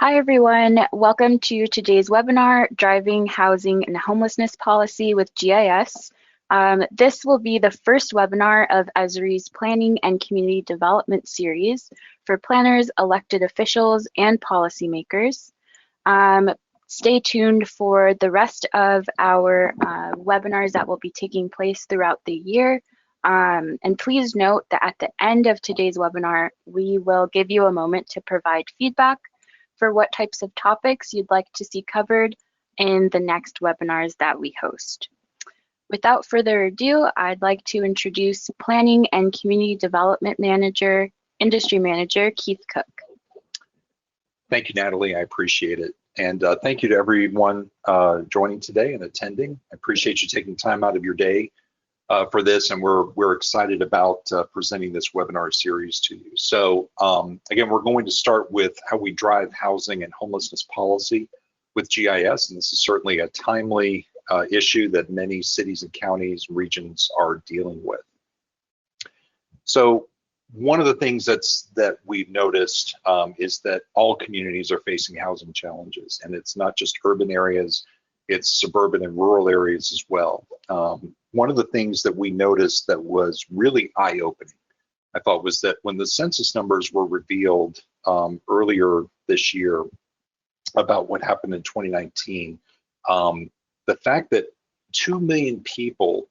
Hi, everyone. Welcome to today's webinar, Driving Housing and Homelessness Policy with GIS. This will be the first webinar of Esri's Planning and Community Development Series for planners, elected officials, and policymakers. Stay tuned for the rest of our webinars that will be taking place throughout the year. And please note that at the end of today's webinar, we will give you a moment to provide feedback for what types of topics you'd like to see covered in the next webinars that we host. Without further ado, I'd like to introduce Planning and Community Development Manager, Industry Manager, Keith Cook. Thank you, Natalie. I appreciate it. And thank you to everyone joining today and attending. I appreciate you taking time out of your day for this, and we're excited about presenting this webinar series to you. So again, we're going to start with how we drive housing and homelessness policy with GIS, and this is certainly a timely issue that many cities and counties and regions are dealing with. So one of the things that we've noticed is that all communities are facing housing challenges, and it's not just urban areas, it's suburban and rural areas as well. One of the things that we noticed that was really eye-opening, I thought, was that when the census numbers were revealed earlier this year about what happened in 2019, the fact that 2 million people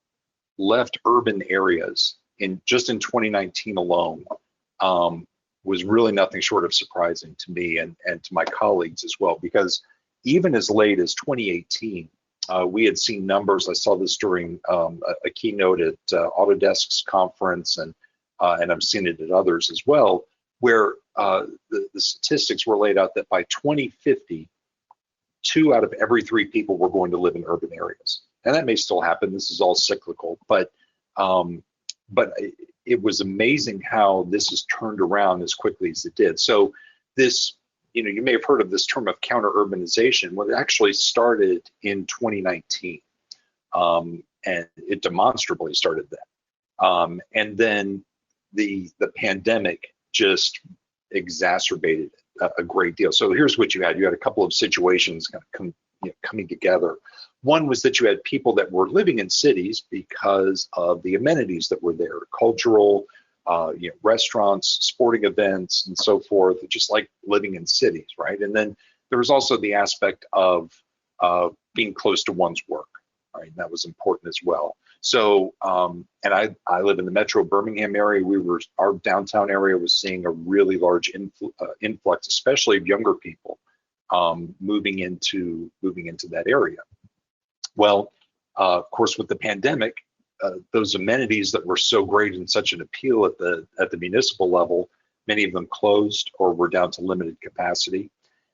left urban areas just in 2019 alone was really nothing short of surprising to me and to my colleagues as well, because even as late as 2018, we had seen numbers. I saw this during a keynote at Autodesk's conference, and I've seen it at others as well, where the statistics were laid out that by 2050, 2 out of every 3 people were going to live in urban areas. And that may still happen. This is all cyclical, but it was amazing how this has turned around as quickly as it did. So this, you may have heard of this term of counter-urbanization. Well, it actually started in 2019, and it demonstrably started then. And then the pandemic just exacerbated it a great deal. So here's what you had. You had a couple of situations kind of coming together. One was that you had people that were living in cities because of the amenities that were there, cultural, restaurants, sporting events, and so forth, just like living in cities, right? And then there was also the aspect of being close to one's work, right? And that was important as well. So, and I live in the Metro Birmingham area. Our downtown area was seeing a really large influx, especially of younger people moving into that area. Well, of course, with the pandemic, those amenities that were so great and such an appeal at the municipal level, many of them closed or were down to limited capacity.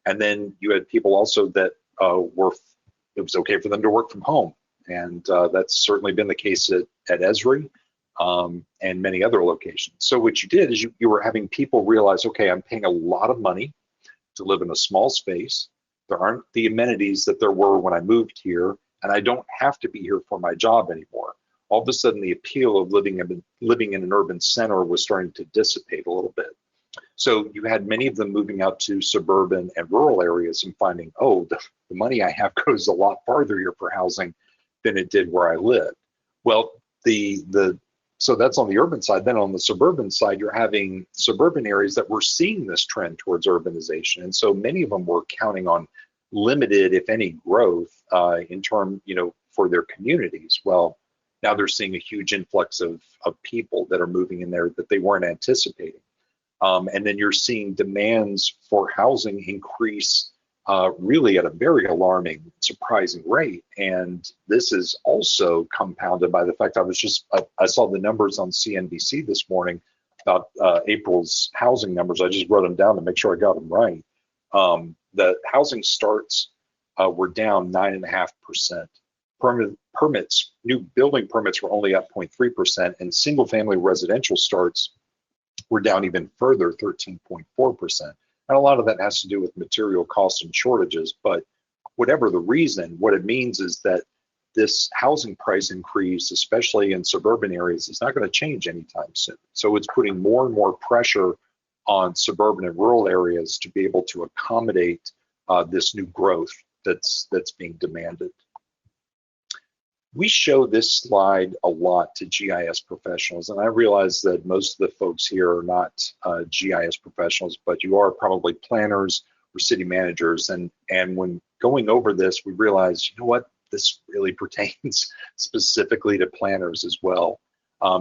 And then you had people also that it was okay for them to work from home. And that's certainly been the case at Esri and many other locations. So what you did is you were having people realize, okay, I'm paying a lot of money to live in a small space. There aren't the amenities that there were when I moved here, and I don't have to be here for my job anymore. All of a sudden, the appeal of living in an urban center was starting to dissipate a little bit. So you had many of them moving out to suburban and rural areas and finding, oh, the money I have goes a lot farther here for housing than it did where I lived. Well, so that's on the urban side. Then on the suburban side, you're having suburban areas that were seeing this trend towards urbanization. And so many of them were counting on limited, if any, growth in term, for their communities. Well, now they're seeing a huge influx of people that are moving in there that they weren't anticipating. And then you're seeing demands for housing increase really at a very alarming, surprising rate. And this is also compounded by the fact I saw the numbers on CNBC this morning about April's housing numbers. I just wrote them down to make sure I got them right. The housing starts were down 9.5%. Permits, new building permits were only up 0.3%, and single family residential starts were down even further, 13.4%. And a lot of that has to do with material costs and shortages, but whatever the reason, what it means is that this housing price increase, especially in suburban areas, is not going to change anytime soon. So it's putting more and more pressure on suburban and rural areas to be able to accommodate this new growth that's being demanded. We show this slide a lot to GIS professionals, and I realize that most of the folks here are not GIS professionals, but you are probably planners or city managers. And when going over this, we realize, you know what, this really pertains specifically to planners as well,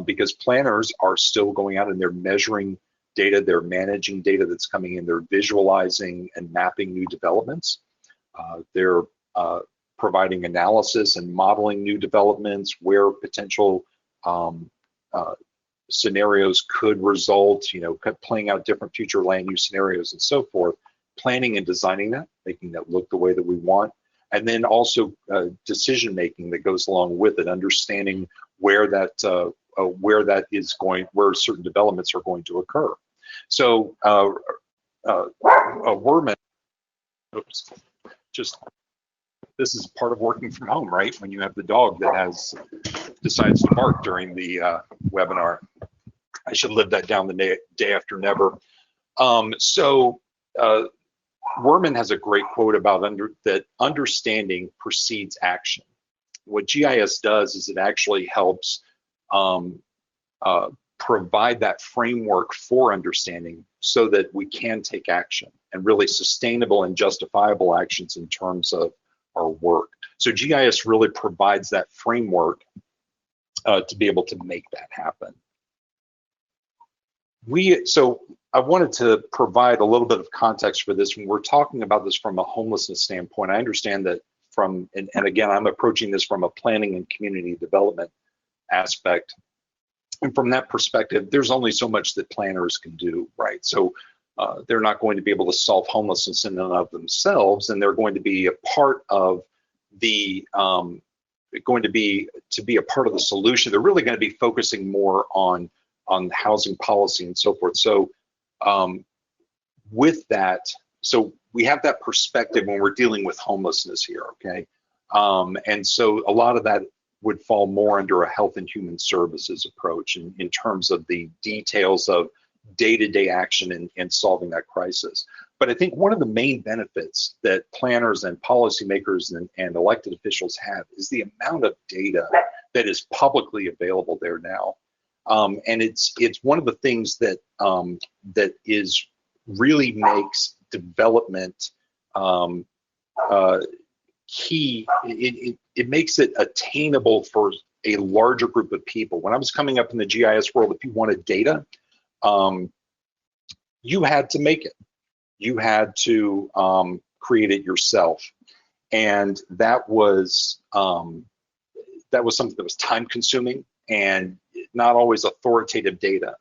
because planners are still going out and they're measuring data, they're managing data that's coming in, they're visualizing and mapping new developments. They're providing analysis and modeling new developments, where potential scenarios could result, you know, playing out different future land use scenarios and so forth, planning and designing that, making that look the way that we want, and then also decision making that goes along with it, understanding where that is going, where certain developments are going to occur. So Werman, oops, just, this is part of working from home, right? When you have the dog that decides to bark during the webinar. I should live that down the day after never. Werman has a great quote about that understanding precedes action. What GIS does is it actually helps provide that framework for understanding so that we can take action, and really sustainable and justifiable actions in terms of our work. So GIS really provides that framework to be able to make that happen. So I wanted to provide a little bit of context for this when we're talking about this from a homelessness standpoint. I understand that and again, I'm approaching this from a planning and community development aspect. And from that perspective, there's only so much that planners can do, right? So they're not going to be able to solve homelessness in and of themselves, and they're going to be a part of the to be a part of the solution. They're really going to be focusing more on housing policy and so forth. So with that, so we have that perspective when we're dealing with homelessness here, okay? And so a lot of that would fall more under a health and human services approach in terms of the details of day-to-day action and solving that crisis. But I think one of the main benefits that planners and policymakers and elected officials have is the amount of data that is publicly available there now. And it's one of the things that that is really makes development key. It makes it attainable for a larger group of people. When I was coming up in the GIS world, if you wanted data, you had to make it. You had to create it yourself, and that was something that was time-consuming and not always authoritative data,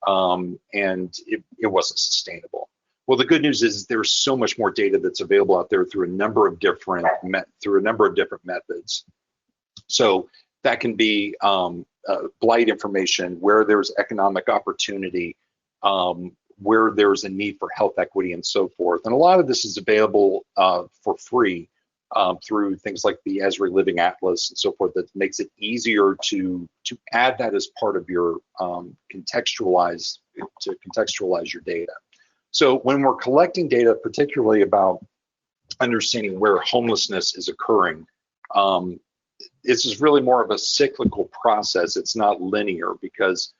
and it wasn't sustainable. Well, the good news is there's so much more data that's available out there through a number of different methods. So that can be blight information, where there's economic opportunity, where there's a need for health equity and so forth. And a lot of this is available for free through things like the Esri Living Atlas and so forth, that makes it easier to add that as part of your contextualize your data. So when we're collecting data, particularly about understanding where homelessness is occurring, this is really more of a cyclical process. It's not linear, because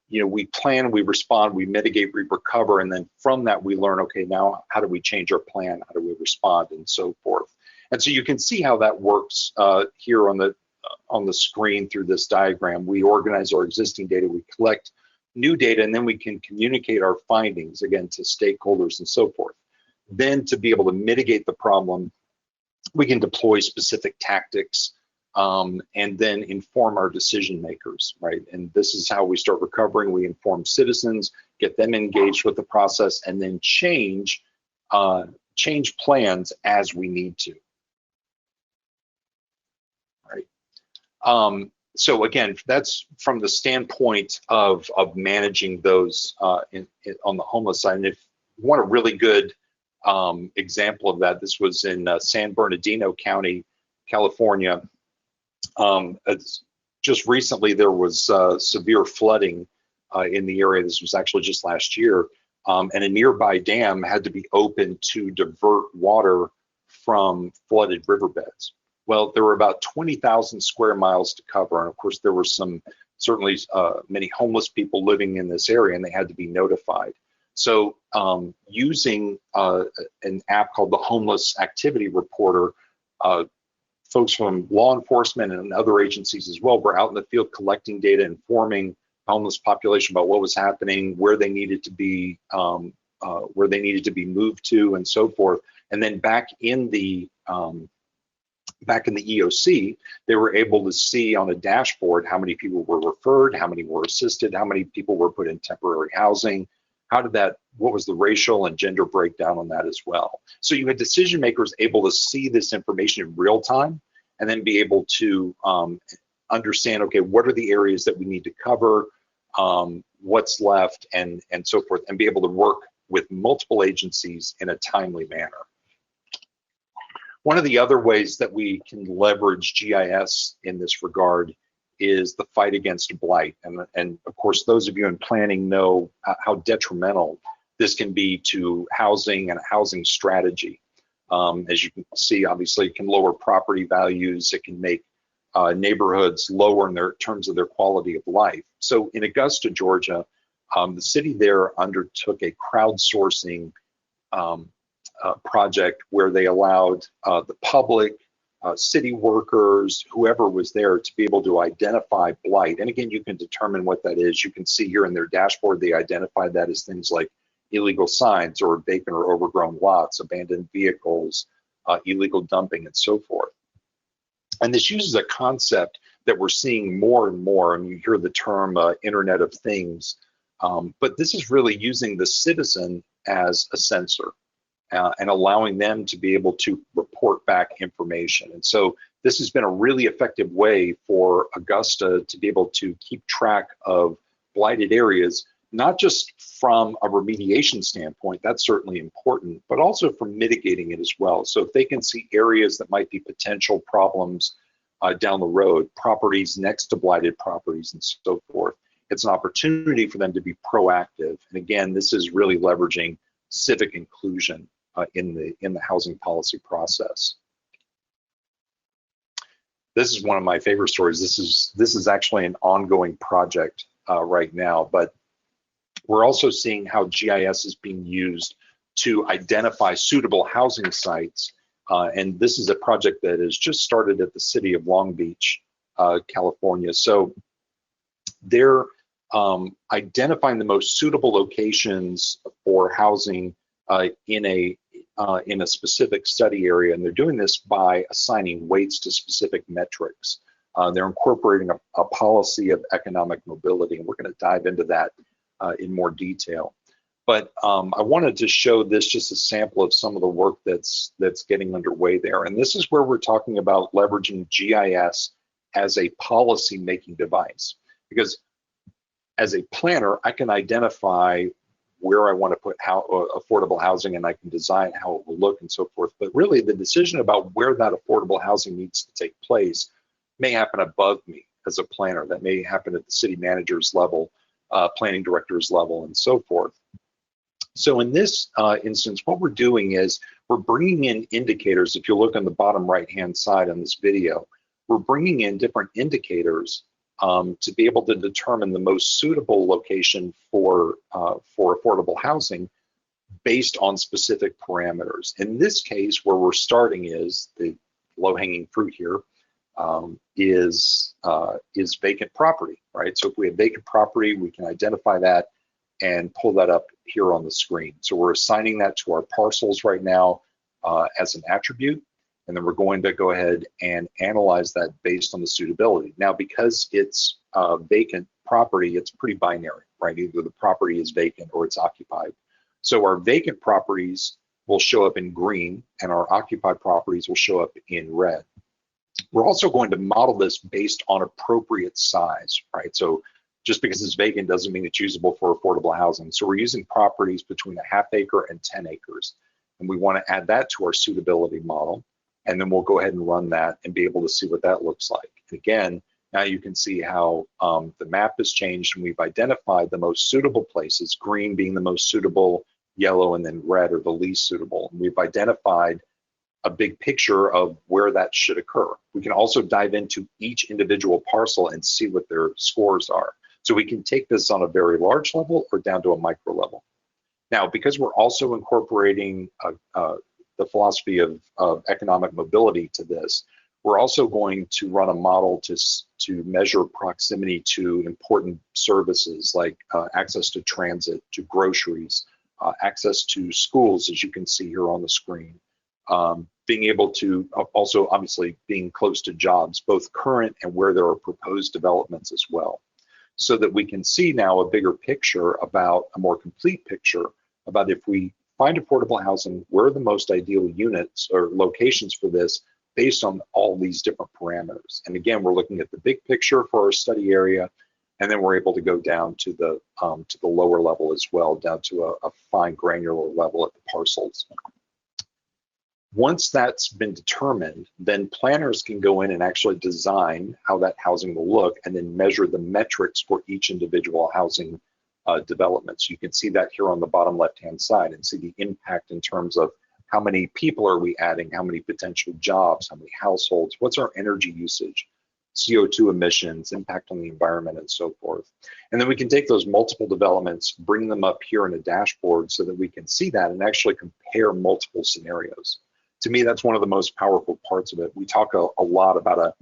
we plan, we respond, we mitigate, we recover, and then from that we learn, okay, now how do we change our plan? How do we respond, and so forth? And so you can see how that works here on the screen through this diagram. We organize our existing data, we collect new data, and then we can communicate our findings, again, to stakeholders and so forth. Then to be able to mitigate the problem, we can deploy specific tactics and then inform our decision makers, right? And this is how we start recovering. We inform citizens, get them engaged with the process, and then change plans as we need to, right? So again, that's from the standpoint of managing those on the homeless side. And if you want a really good example of that, this was in San Bernardino County, California. Just recently there was severe flooding in the area. This was actually just last year. and a nearby dam had to be opened to divert water from flooded riverbeds. Well, there were about 20,000 square miles to cover, and of course there were certainly many homeless people living in this area, and they had to be notified. So using an app called the Homeless Activity Reporter, folks from law enforcement and other agencies as well were out in the field collecting data, informing the homeless population about what was happening, where they needed to be moved to, and so forth. And then back in the EOC, they were able to see on a dashboard how many people were referred, how many were assisted, how many people were put in temporary housing, what was the racial and gender breakdown on that as well. So you had decision makers able to see this information in real time and then be able to understand, okay, what are the areas that we need to cover, what's left, and so forth, and be able to work with multiple agencies in a timely manner. One of the other ways that we can leverage GIS in this regard is the fight against blight. And of course, those of you in planning know how detrimental this can be to housing and housing strategy. As you can see, obviously, it can lower property values. It can make neighborhoods lower in terms of their quality of life. So in Augusta, Georgia, the city there undertook a crowdsourcing project where they allowed the public, city workers, whoever was there, to be able to identify blight. And again, you can determine what that is. You can see here in their dashboard, they identified that as things like illegal signs or vacant or overgrown lots, abandoned vehicles, illegal dumping, and so forth. And this uses a concept that we're seeing more and more, and you hear the term Internet of Things, but this is really using the citizen as a sensor. And allowing them to be able to report back information. And so this has been a really effective way for Augusta to be able to keep track of blighted areas, not just from a remediation standpoint, that's certainly important, but also from mitigating it as well. So if they can see areas that might be potential problems down the road, properties next to blighted properties and so forth, it's an opportunity for them to be proactive. And again, this is really leveraging civic inclusion in the housing policy process. This is one of my favorite stories. This is actually an ongoing project right now, but we're also seeing how GIS is being used to identify suitable housing sites. And this is a project that has just started at the city of Long Beach, California. So they're identifying the most suitable locations for housing in a specific study area, and they're doing this by assigning weights to specific metrics. They're incorporating a policy of economic mobility, and we're going to dive into that in more detail. But I wanted to show this, just a sample of some of the work that's getting underway there. And this is where we're talking about leveraging GIS as a policy-making device, because as a planner, I can identify where I want to put affordable housing, and I can design how it will look and so forth. But really, the decision about where that affordable housing needs to take place may happen above me as a planner. That may happen at the city manager's level, planning director's level, and so forth. So in this instance, what we're doing is we're bringing in indicators. If you look on the bottom right-hand side on this video, we're bringing in different indicators to be able to determine the most suitable location for affordable housing based on specific parameters. In this case, where we're starting is the low-hanging fruit here is vacant property, right? So if we have vacant property, we can identify that and pull that up here on the screen. So we're assigning that to our parcels right now as an attribute. And then we're going to go ahead and analyze that based on the suitability. Now, because it's vacant property, it's pretty binary, right? Either the property is vacant or it's occupied. So our vacant properties will show up in green and our occupied properties will show up in red. We're also going to model this based on appropriate size, right? So just because it's vacant doesn't mean it's usable for affordable housing. So we're using properties between a ½ acre and 10 acres. And we want to add that to our suitability model. And then we'll go ahead and run that and be able to see what that looks like. And again, Now you can see how the map has changed, and we've identified the most suitable places, green being the most suitable, yellow and then red are the least suitable. And we've identified a big picture of where that should occur. We can also dive into each individual parcel and see what their scores are. So we can take this on a very large level or down to a micro level. Now, because we're also incorporating the philosophy of economic mobility to this, we're also going to run a model to measure proximity to important services like access to transit, to groceries, access to schools, as you can see here on the screen. Being able to also obviously being close to jobs, both current and where there are proposed developments as well, so that we can see now a bigger picture about a more complete picture about if we find affordable housing, where are the most ideal units or locations for this based on all these different parameters. And again, we're looking at the big picture for our study area, and then we're able to go down to the lower level as well, down to a fine granular level at the parcels. Once that's been determined, then planners can go in and actually design how that housing will look and then measure the metrics for each individual housing development. So you can see that here on the bottom left-hand side and see the impact in terms of how many people are we adding, how many potential jobs, how many households, what's our energy usage, CO2 emissions, impact on the environment, and so forth. And then we can take those multiple developments, bring them up here in a dashboard so that we can see that and actually compare multiple scenarios. To me, that's one of the most powerful parts of it. We talk a lot about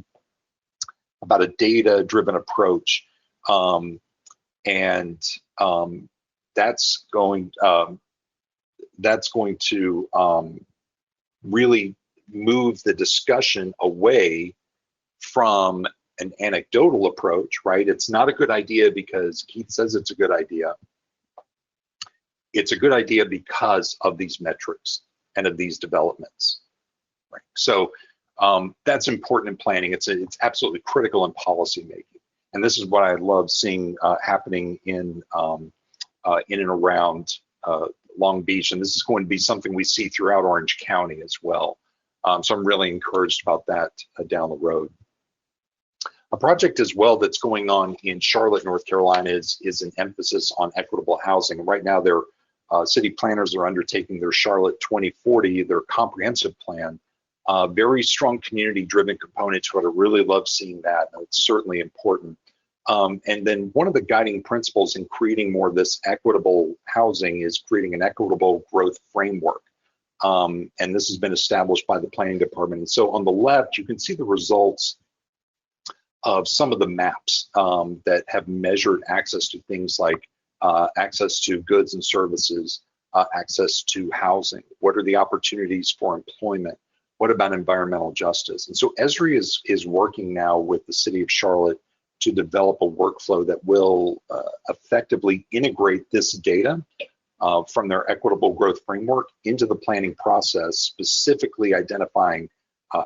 a data-driven approach, and that's going to really move the discussion away from an anecdotal approach, right? It's not a good idea because Keith says it's a good idea. It's a good idea because of these metrics and of these developments, right? So that's important in planning. It's absolutely critical in policy making. And this is what I love seeing happening in and around Long Beach. And this is going to be something we see throughout Orange County as well. So I'm really encouraged about that down the road. A project as well that's going on in Charlotte, North Carolina is an emphasis on equitable housing. Right now, their city planners are undertaking their Charlotte 2040, their comprehensive plan. Very strong community-driven component to it. I really love seeing that. It's certainly important. And then one of the guiding principles in creating more of this equitable housing is creating an equitable growth framework. And this has been established by the planning department. And so on the left, you can see the results of some of the maps that have measured access to things like access to goods and services, access to housing. What are the opportunities for employment? What about environmental justice? And so Esri is working now with the city of Charlotte to develop a workflow that will effectively integrate this data from their equitable growth framework into the planning process, specifically identifying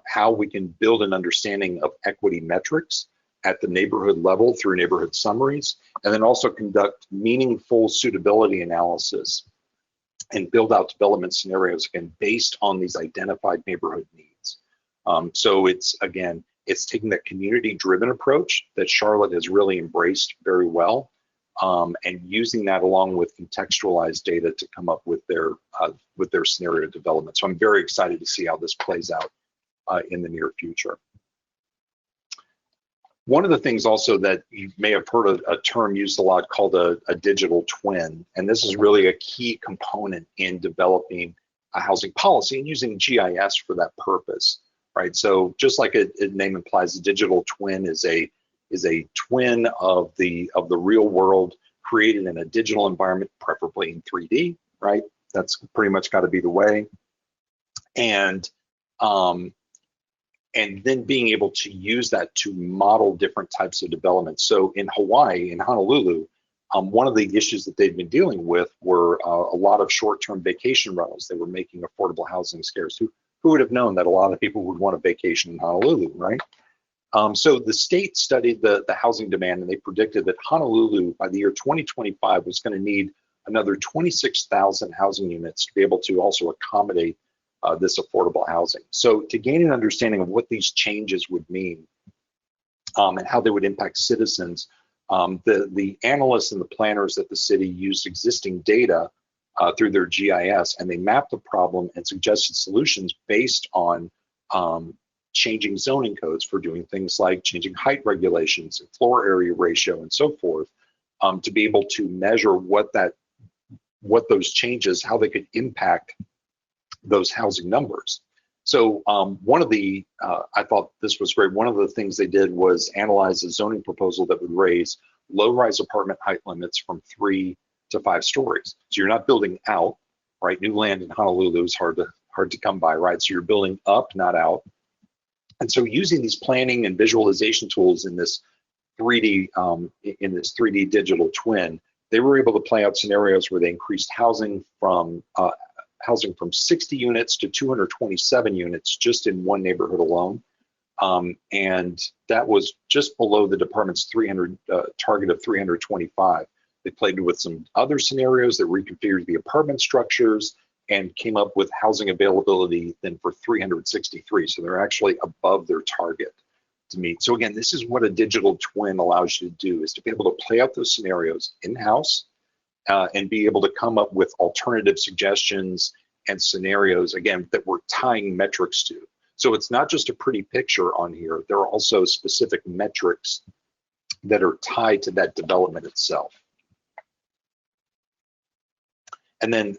how we can build an understanding of equity metrics at the neighborhood level through neighborhood summaries, and then also conduct meaningful suitability analysis and build out development scenarios again based on these identified neighborhood needs. So it's taking that community-driven approach that Charlotte has really embraced very well, and using that along with contextualized data to come up with their scenario development. So I'm very excited to see how this plays out in the near future. One of the things also that you may have heard a term used a lot called a digital twin, and this is really a key component in developing a housing policy and using GIS for that purpose, right? So just like the name implies, a digital twin is a twin of the real world created in a digital environment, preferably in 3D, right? That's pretty much got to be the way. And then being able to use that to model different types of development. So in Hawaii, in Honolulu, one of the issues that they've been dealing with were a lot of short-term vacation rentals. They were making affordable housing scarce. Who would have known that a lot of people would want a vacation in Honolulu, right? So the state studied the housing demand, and they predicted that Honolulu, by the year 2025, was going to need another 26,000 housing units to be able to also accommodate this affordable housing. So to gain an understanding of what these changes would mean, and how they would impact citizens. The analysts and the planners at the city used existing data through their GIS, and they mapped the problem and suggested solutions based on changing zoning codes for doing things like changing height regulations and floor area ratio and so forth, to be able to measure what those changes, how they could impact those housing numbers. So one of the, I thought this was great, one of the things they did was analyze a zoning proposal that would raise low-rise apartment height limits from 3 to 5 stories. So you're not building out, right? New land in Honolulu is hard to come by, right? So you're building up, not out. And so using these planning and visualization tools in this 3D digital twin, they were able to play out scenarios where they increased housing from 60 units to 227 units just in one neighborhood alone. And that was just below the department's target of 325. They played with some other scenarios that reconfigured the apartment structures and came up with housing availability then for 363. So they're actually above their target to meet. So again, this is what a digital twin allows you to do, is to be able to play out those scenarios in-house and be able to come up with alternative suggestions and scenarios, again, that we're tying metrics to. So it's not just a pretty picture on here, there are also specific metrics that are tied to that development itself. And then,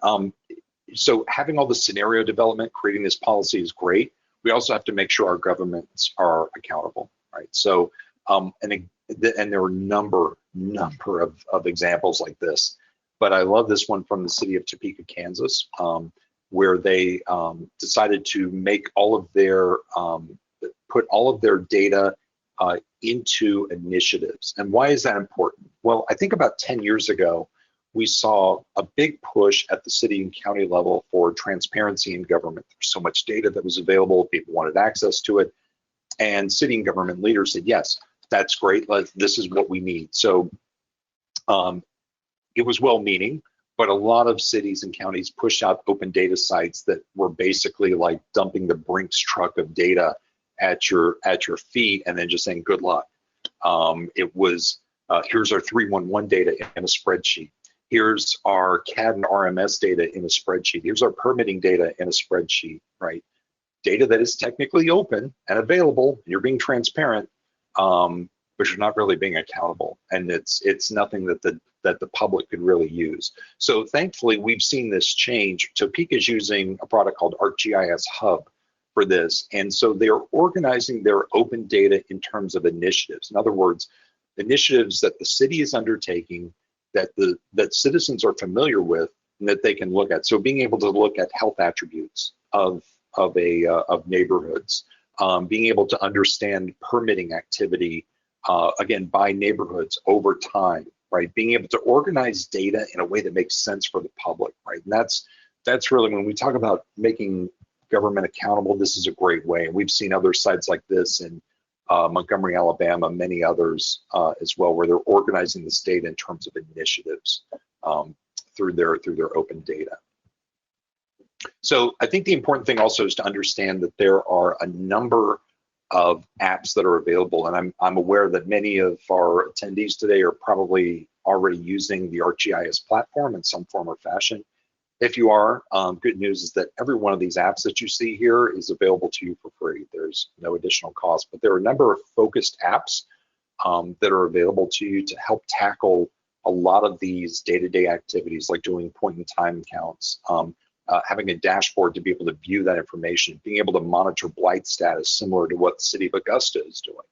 so having all the scenario development, creating this policy is great. We also have to make sure our governments are accountable, right? So, and there are a number of examples like this, but I love this one from the city of Topeka, Kansas, where they decided to make all of their, put all of their data into initiatives. And why is that important? Well, I think about 10 years ago, we saw a big push at the city and county level for transparency in government. There's so much data that was available, people wanted access to it, and city and government leaders said, yes, that's great, this is what we need. So it was well-meaning, but a lot of cities and counties pushed out open data sites that were basically like dumping the Brinks truck of data at your feet and then just saying good luck. It was, here's our 311 data in a spreadsheet. Here's our CAD and RMS data in a spreadsheet. Here's our permitting data in a spreadsheet, right? Data that is technically open and available, you're being transparent, but you're not really being accountable. And it's nothing that the public could really use. So thankfully, we've seen this change. Topeka is using a product called ArcGIS Hub for this. And so they're organizing their open data in terms of initiatives. In other words, initiatives that the city is undertaking that citizens are familiar with and that they can look at. So being able to look at health attributes of neighborhoods, being able to understand permitting activity, again, by neighborhoods over time, right? Being able to organize data in a way that makes sense for the public, right? And that's really, when we talk about making government accountable, this is a great way. And we've seen other sites like this in Montgomery, Alabama, many others as well, where they're organizing this data in terms of initiatives through their open data. So I think the important thing also is to understand that there are a number of apps that are available, and I'm aware that many of our attendees today are probably already using the ArcGIS platform in some form or fashion. If you are, good news is that every one of these apps that you see here is available to you for free. There's no additional cost, but there are a number of focused apps that are available to you to help tackle a lot of these day-to-day activities, like doing point-in-time counts, having a dashboard to be able to view that information, being able to monitor blight status similar to what the city of Augusta is doing.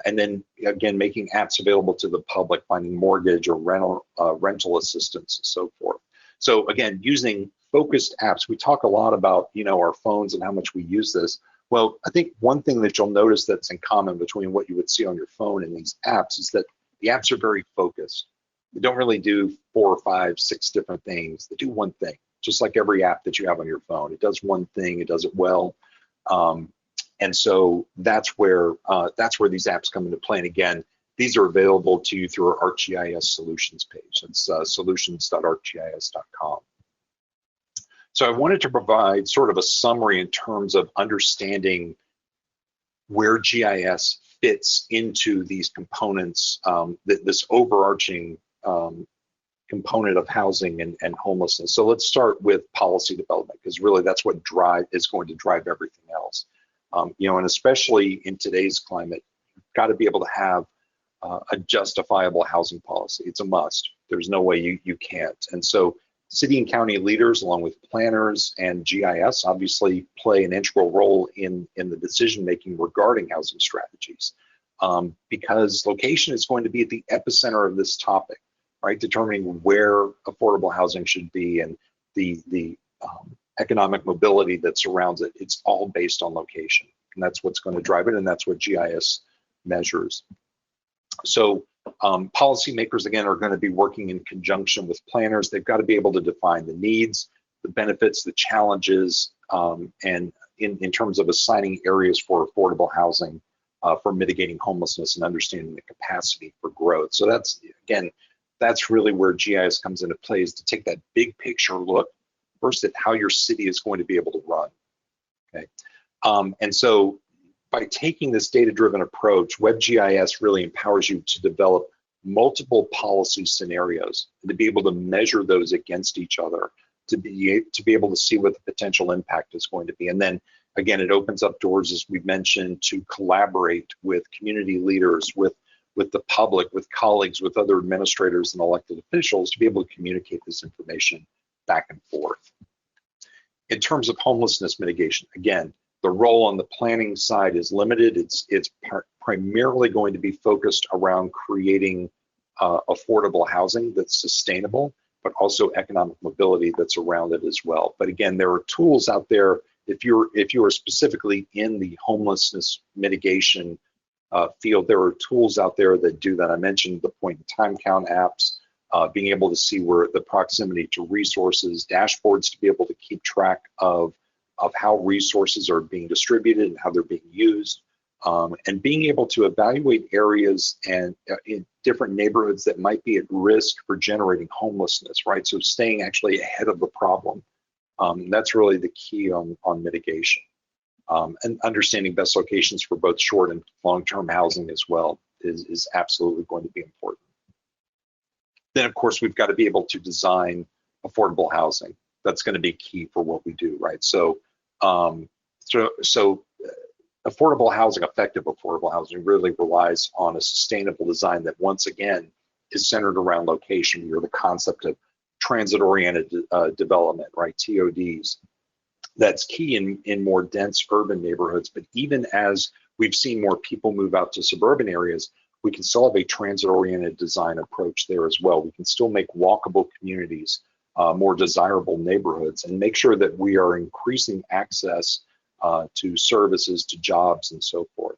And then again, making apps available to the public, finding mortgage or rental assistance and so forth. So again, using focused apps, we talk a lot about, our phones and how much we use this. Well, I think one thing that you'll notice that's in common between what you would see on your phone and these apps is that the apps are very focused. They don't really do 4 or 5, 6 different things. They do one thing, just like every app that you have on your phone. It does one thing, it does it well. And so that's where these apps come into play. And again, these are available to you through our ArcGIS solutions page. It's solutions.arcgis.com. So I wanted to provide sort of a summary in terms of understanding where GIS fits into these components, this overarching component of housing and homelessness. So let's start with policy development, because really that's what is going to drive everything else. And especially in today's climate, you've got to be able to have a justifiable housing policy. It's a must. There's no way you can't. And so city and county leaders, along with planners and GIS, obviously play an integral role in the decision-making regarding housing strategies, because location is going to be at the epicenter of this topic, right? Determining where affordable housing should be and the economic mobility that surrounds it. It's all based on location, and that's what's going to drive it, and that's what GIS measures. So policymakers, again, are going to be working in conjunction with planners. They've got to be able to define the needs, the benefits, the challenges, and in terms of assigning areas for affordable housing, for mitigating homelessness and understanding the capacity for growth. So that's really where GIS comes into play, is to take that big picture look first at how your city is going to be able to run. Okay, and so by taking this data-driven approach, WebGIS really empowers you to develop multiple policy scenarios and to be able to measure those against each other, to be able to see what the potential impact is going to be. And then again, it opens up doors, as we mentioned, to collaborate with community leaders, with the public, with colleagues, with other administrators and elected officials, to be able to communicate this information back and forth. In terms of homelessness mitigation, again, the role on the planning side is limited. It's primarily going to be focused around creating affordable housing that's sustainable, but also economic mobility that's around it as well. But again, there are tools out there. If you are specifically in the homelessness mitigation field, there are tools out there that do that. I mentioned the point in time count apps, being able to see where the proximity to resources, dashboards to be able to keep track of how resources are being distributed and how they're being used, and being able to evaluate areas and in different neighborhoods that might be at risk for generating homelessness, right? So staying actually ahead of the problem. That's really the key on mitigation. And understanding best locations for both short and long-term housing as well is absolutely going to be important. Then, of course, we've got to be able to design affordable housing. That's going to be key for what we do, right? So, affordable housing, effective affordable housing, really relies on a sustainable design that, once again, is centered around location, or the concept of transit-oriented development, right? TODs. That's key in more dense urban neighborhoods. But even as we've seen more people move out to suburban areas, we can still have a transit-oriented design approach there as well. We can still make walkable communities more desirable neighborhoods, and make sure that we are increasing access to services, to jobs, and so forth.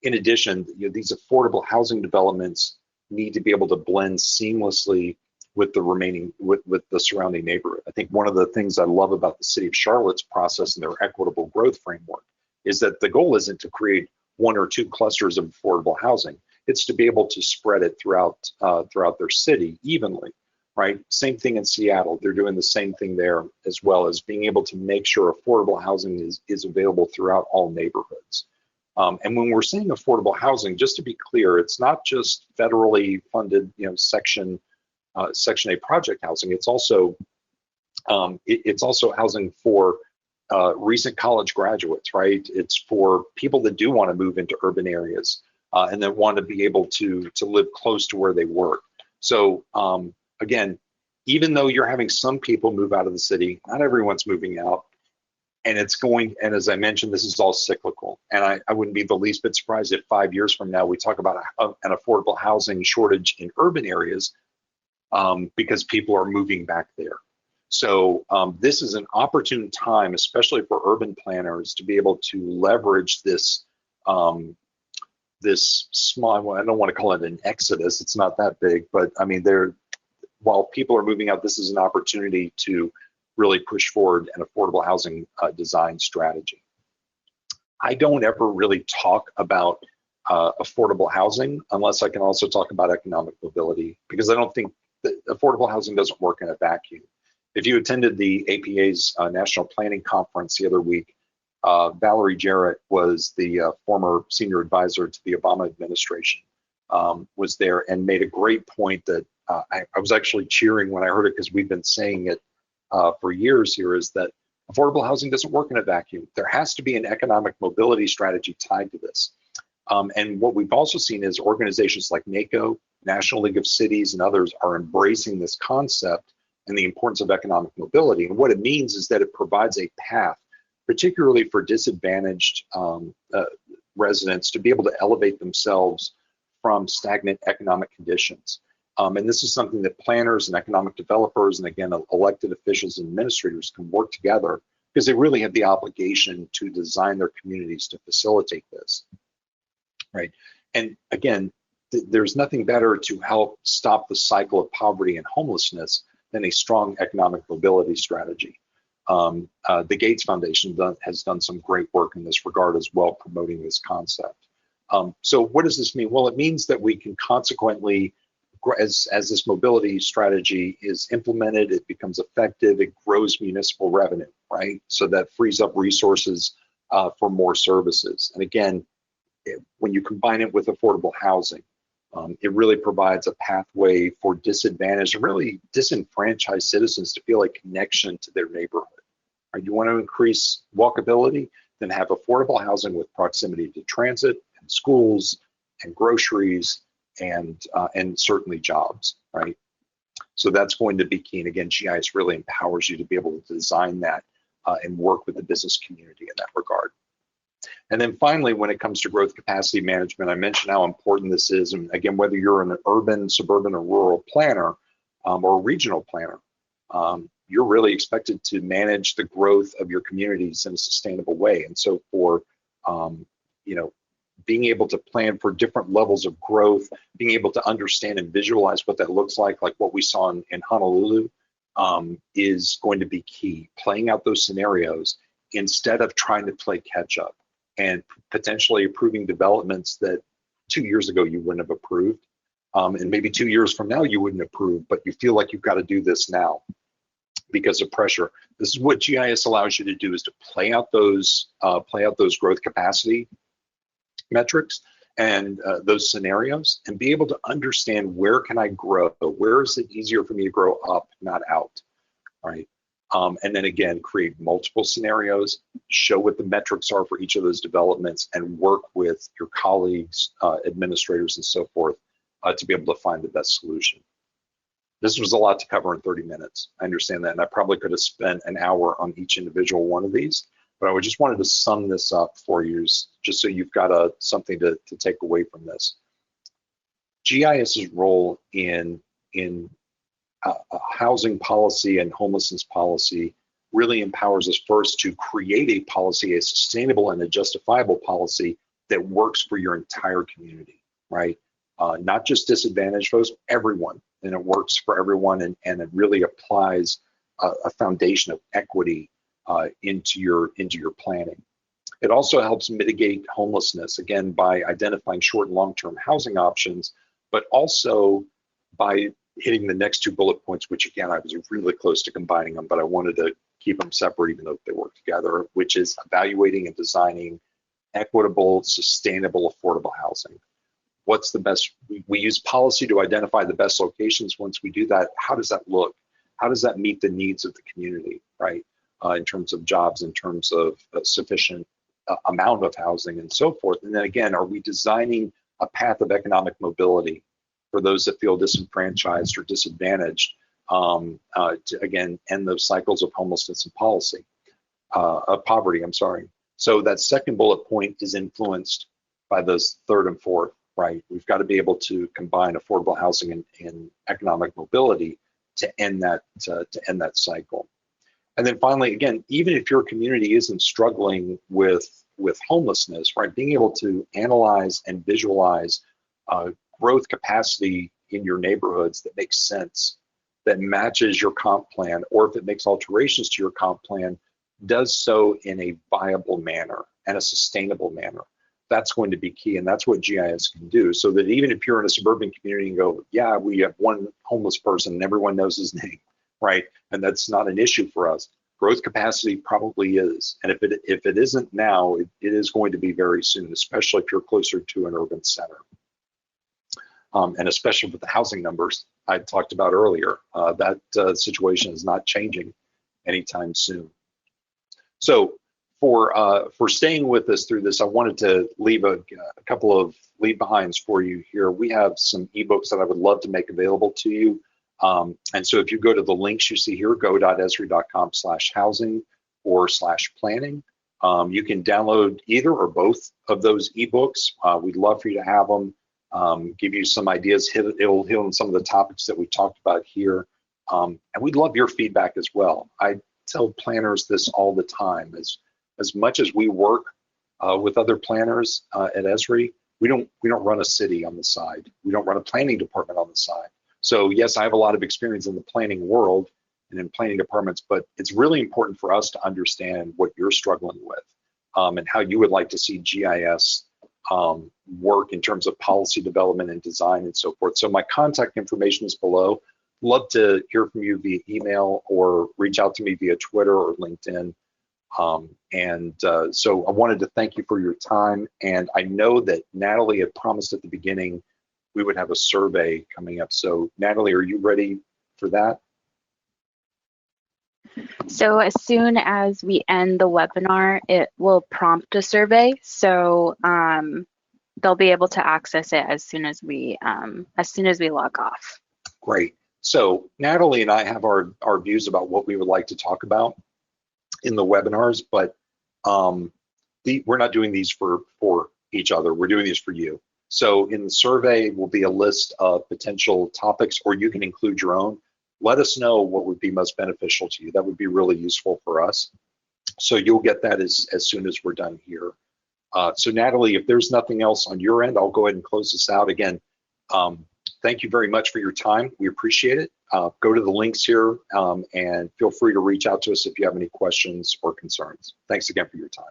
In addition, these affordable housing developments need to be able to blend seamlessly with the surrounding neighborhood. I think one of the things I love about the City of Charlotte's process and their equitable growth framework is that the goal isn't to create one or two clusters of affordable housing. It's to be able to spread it throughout their city evenly. Right? Same thing in Seattle. They're doing the same thing there, as well as being able to make sure affordable housing is available throughout all neighborhoods. And when we're saying affordable housing, just to be clear, it's not just federally funded, Section 8 project housing. It's also housing for recent college graduates, right? It's for people that do want to move into urban areas and that want to be able to live close to where they work. So again, even though you're having some people move out of the city, not everyone's moving out, and as I mentioned, this is all cyclical. And I wouldn't be the least bit surprised if 5 years from now we talk about an affordable housing shortage in urban areas because people are moving back there. So this is an opportune time, especially for urban planners, to be able to leverage this small, well, I don't want to call it an exodus, it's not that big, but I mean, while people are moving out, this is an opportunity to really push forward an affordable housing design strategy. I don't ever really talk about affordable housing unless I can also talk about economic mobility, because I don't think that affordable housing doesn't work in a vacuum. If you attended the APA's National Planning Conference the other week, Valerie Jarrett was the former senior advisor to the Obama administration, was there and made a great point that I was actually cheering when I heard it, because we've been saying it for years here, is that affordable housing doesn't work in a vacuum. There has to be an economic mobility strategy tied to this. And what we've also seen is organizations like NACO, National League of Cities, and others are embracing this concept and the importance of economic mobility. And what it means is that it provides a path, particularly for disadvantaged residents, to be able to elevate themselves from stagnant economic conditions. And this is something that planners and economic developers and, again, elected officials and administrators can work together, because they really have the obligation to design their communities to facilitate this, right? And again, there's nothing better to help stop the cycle of poverty and homelessness than a strong economic mobility strategy. The Gates Foundation has done some great work in this regard as well, promoting this concept. So what does this mean? Well, it means that we can consequently, as this mobility strategy is implemented, it becomes effective, it grows municipal revenue, right? So that frees up resources for more services. And again, when you combine it with affordable housing, it really provides a pathway for disadvantaged and really disenfranchised citizens to feel a connection to their neighborhood. Right? You want to increase walkability, then have affordable housing with proximity to transit and schools and groceries and certainly jobs, right? So that's going to be key. And again, GIS really empowers you to be able to design that and work with the business community in that regard. And then finally, when it comes to growth capacity management, I mentioned how important this is. And again, whether you're an urban, suburban, or rural planner or a regional planner, you're really expected to manage the growth of your communities in a sustainable way. And so for, being able to plan for different levels of growth, being able to understand and visualize what that looks like what we saw in Honolulu, is going to be key. Playing out those scenarios instead of trying to play catch up and potentially approving developments that 2 years ago you wouldn't have approved, and maybe 2 years from now you wouldn't approve, but you feel like you've got to do this now because of pressure. This is what GIS allows you to do, is to play out those growth capacity metrics and those scenarios, and be able to understand, where can I grow? Where is it easier for me to grow up, not out, right? And then again, create multiple scenarios, show what the metrics are for each of those developments, and work with your colleagues, administrators, and so forth to be able to find the best solution. This was a lot to cover in 30 minutes. I understand that, and I probably could have spent an hour on each individual one of these, but I just wanted to sum this up for you, just so you've got something to take away from this. GIS's role in housing policy and homelessness policy really empowers us first to create a policy, a sustainable and a justifiable policy that works for your entire community, right? Not just disadvantaged folks, everyone, and it works for everyone, and it really applies a foundation of equity into your planning. It also helps mitigate homelessness, again, by identifying short and long-term housing options, but also by hitting the next two bullet points, which again, I was really close to combining them, but I wanted to keep them separate even though they work together, which is evaluating and designing equitable, sustainable, affordable housing. What's the best? We use policy to identify the best locations. Once we do that, how does that look? How does that meet the needs of the community, right? In terms of jobs, in terms of a sufficient amount of housing and so forth. And then again, are we designing a path of economic mobility for those that feel disenfranchised or disadvantaged, to again end those cycles of homelessness and poverty, I'm sorry. So that second bullet point is influenced by those third and fourth, right? We've got to be able to combine affordable housing and economic mobility to end that cycle. And then finally, again, even if your community isn't struggling with homelessness, right? Being able to analyze and visualize growth capacity in your neighborhoods that makes sense, that matches your comp plan, or if it makes alterations to your comp plan, does so in a viable manner and a sustainable manner. That's going to be key, and that's what GIS can do. So that even if you're in a suburban community and go, yeah, we have one homeless person and everyone knows his name, right? And that's not an issue for us. Growth capacity probably is, and if it isn't now, it is going to be very soon, especially if you're closer to an urban center. And especially with the housing numbers I talked about earlier, that situation is not changing anytime soon. So for staying with us through this, I wanted to leave a couple of leave behinds for you here. We have some ebooks that I would love to make available to you. And so if you go to the links you see here, go.esri.com/housing or /planning, you can download either or both of those ebooks. We'd love for you to have them, give you some ideas. It'll hit on some of the topics that we talked about here. And we'd love your feedback as well. I tell planners this all the time. As much as we work with other planners at Esri, we don't run a city on the side. We don't run a planning department on the side. So yes, I have a lot of experience in the planning world and in planning departments, but it's really important for us to understand what you're struggling with and how you would like to see GIS work in terms of policy development and design and so forth. So my contact information is below. Love to hear from you via email or reach out to me via Twitter or LinkedIn. So I wanted to thank you for your time. And I know that Natalie had promised at the beginning we would have a survey coming up. So Natalie, are you ready for that? So as soon as we end the webinar, it will prompt a survey. So they'll be able to access it as soon as we log off. Great. So Natalie and I have our views about what we would like to talk about in the webinars, but we're not doing these for each other. We're doing these for you. So in the survey will be a list of potential topics, or you can include your own. Let us know what would be most beneficial to you. That would be really useful for us. So you'll get that as soon as we're done here. So Natalie, if there's nothing else on your end, I'll go ahead and close this out. Again, thank you very much for your time. We appreciate it. Go to the links here and feel free to reach out to us if you have any questions or concerns. Thanks again for your time.